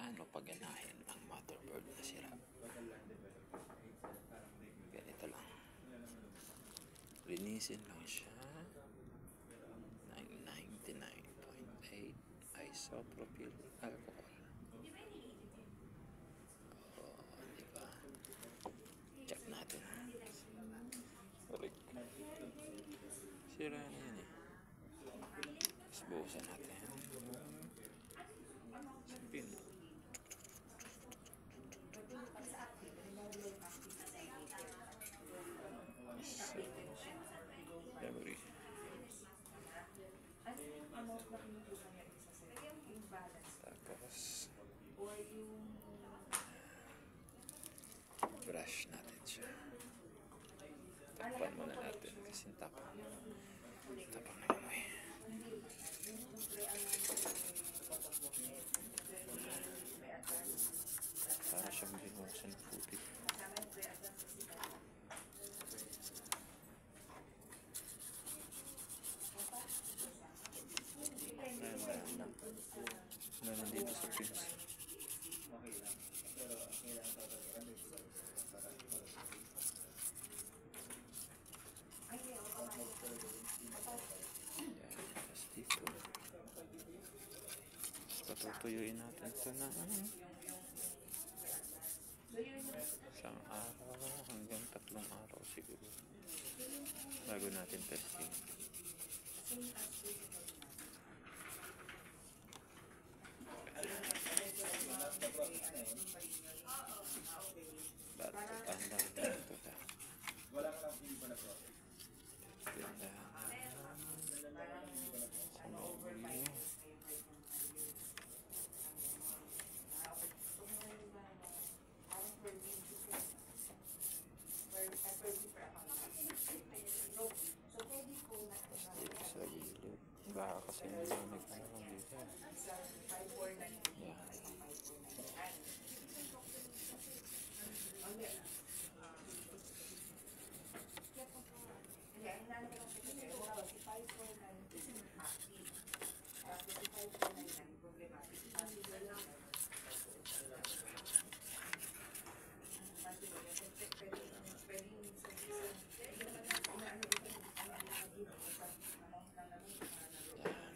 Paano paganahin ang motherboard na sira? Ganito lang. Linisin lang siya ng 99.8 isopropyl alcohol. Diba? Check natin. Ulit. Sira na yan eh. Tapos buhusan natin. Sabihin. Memory. Tapos brush natin siya. Takpan muna natin kasi tapang na amoy. Para siyang binuhusan ng putik. Meron dito sa pins. Tapos dito. Patutuyuin natin ito na isang araw hanggang 3 araw siguro bago natin testing. Sa gilid. Baka kasi nung nagtanong dito. Yan.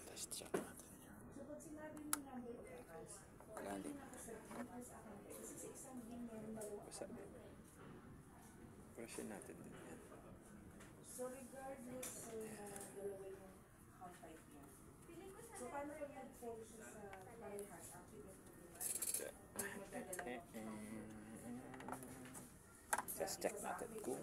Tapos check natin yun. Lalim. Basta din. Brushin natin din yan. So regardless sa dalawa yung account type mo. So paano kung nag-fall siya sa parehas? Actually, Just check natin kung